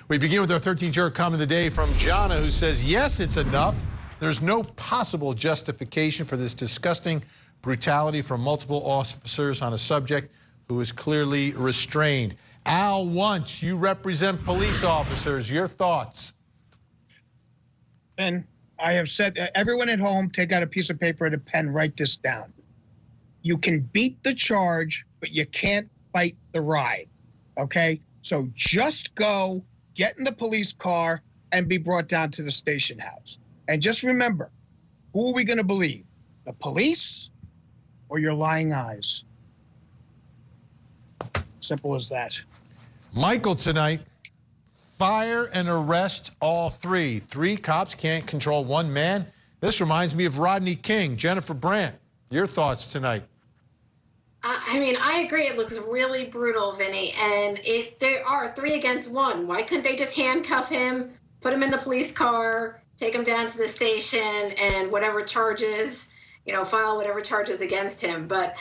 We begin with our 13th juror comment of the day from Jana, who says, yes, it's enough. There's no possible justification for this disgusting brutality from multiple officers on a subject who is clearly restrained. Al Wunsch, you represent police officers. Your thoughts? Ben, I have said, everyone at home, take out a piece of paper and a pen, write this down. You can beat the charge, but you can't fight the ride, okay? So just go, get in the police car, and be brought down to the station house. And just remember, who are we going to believe? The police or your lying eyes? Simple as that. Michael tonight, fire and arrest all three. Three cops can't control one man. This reminds me of Rodney King. Jennifer Brandt, your thoughts tonight? I mean, I agree. It looks really brutal, Vinny. And there are 3 against 1. Why couldn't they just handcuff him, put him in the police car, take him down to the station, and whatever charges, file whatever charges against him? But,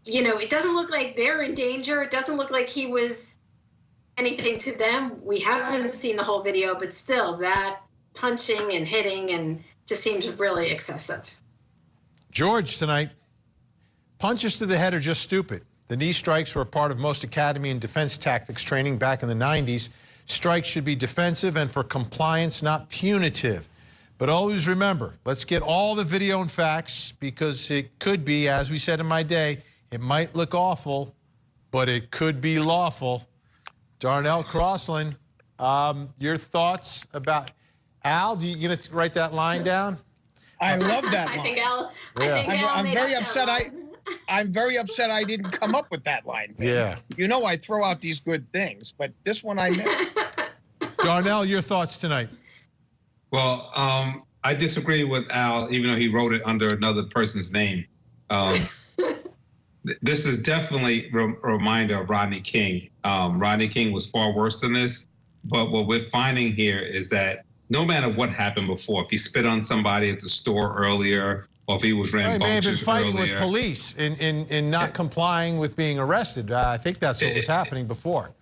it doesn't look like they're in danger. It doesn't look like he was anything to them. We haven't seen the whole video, but still, that punching and hitting and just seems really excessive. George tonight. Punches to the head are just stupid. The knee strikes were a part of most academy and defense tactics training back in the 90s. Strikes should be defensive and for compliance, not punitive. But always remember, let's get all the video and facts, because it could be, as we said in my day, it might look awful, but it could be lawful. Darnell, Crosland, your thoughts about Al? You going to write that line down? I love that line. I think Al I'm made very up upset. that line. I'm very upset I didn't come up with that line. Yeah. I throw out these good things, but this one I missed. Darnell, your thoughts tonight? Well, I disagree with Al, even though he wrote it under another person's name. This is definitely a reminder of Rodney King. Rodney King was far worse than this, but what we're finding here is that no matter what happened before, if he spit on somebody at the store earlier, or if he was rambunctious He may have been fighting earlier, with police in not complying with being arrested. I think that's what was happening before.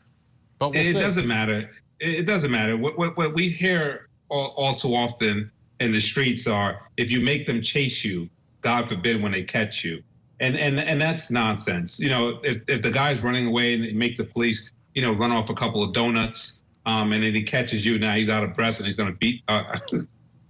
But we'll see. Doesn't matter. It doesn't matter. What we hear all too often in the streets are, if you make them chase you, God forbid when they catch you. And that's nonsense. If the guy's running away and make the police, run off a couple of donuts, and then he catches you, now he's out of breath and he's going to beat,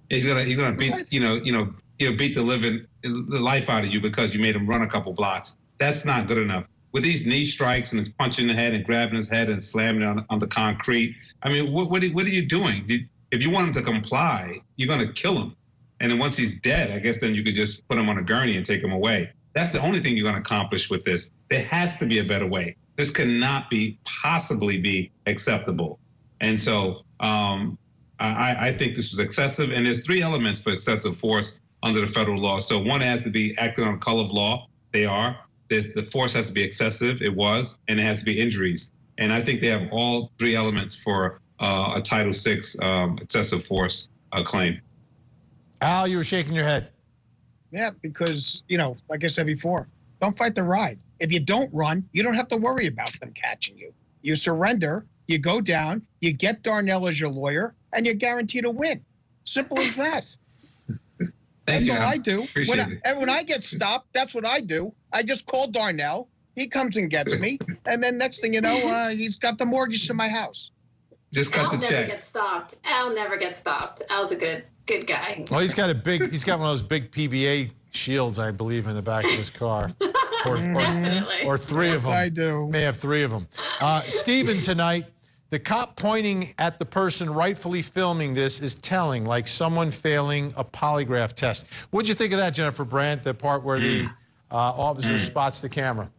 he's going to beat, beat the life out of you because you made him run a couple blocks. That's not good enough. With these knee strikes and his punching the head and grabbing his head and slamming it on the concrete, I mean, what are you doing? If you want him to comply, you're going to kill him. And then once he's dead, I guess then you could just put him on a gurney and take him away. That's the only thing you're going to accomplish with this. There has to be a better way. This cannot possibly be acceptable. And so I think this was excessive. And there's 3 elements for excessive force under the federal law. So one has to be acting on color of law. They are. The force has to be excessive. It was. And it has to be injuries. And I think they have all 3 elements for a Title VI excessive force claim. Al, you were shaking your head. Yeah, because, like I said before, don't fight the ride. If you don't run, you don't have to worry about them catching you. You surrender, you go down, you get Darnell as your lawyer, and you're guaranteed a win. Simple as that. That's all I do. When I get stopped, that's what I do. I just call Darnell. He comes and gets me. And then next thing you know, he's got the mortgage to my house. Just cut the check. Al never gets stopped. Al never gets stopped. Al's a good guy. Well, he's got one of those big PBA shields, I believe, in the back of his car. Or 3 of them. I do. May have 3 of them. Stephen tonight, the cop pointing at the person rightfully filming this is telling, like someone failing a polygraph test. What'd you think of that, Jennifer Brandt, the part where the officer spots the camera?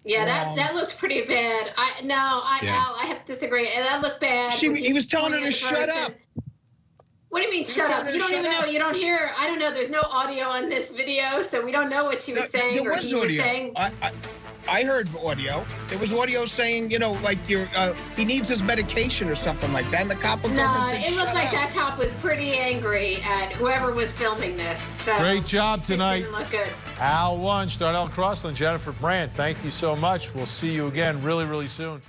Yeah, that looked pretty bad. Al, I have to disagree. That looked bad. He was telling her to shut up. What do you mean, shut up? You don't even know. You don't hear. I don't know. There's no audio on this video, so we don't know what she was saying or he was saying. I heard audio. There was audio saying, like he needs his medication or something like that. And the cop will come and say, it looked like that cop was pretty angry at whoever was filming this. So great job tonight. Didn't look good. Al Wunsch, Darnell, Crosland, Jennifer Brandt, thank you so much. We'll see you again really, really soon.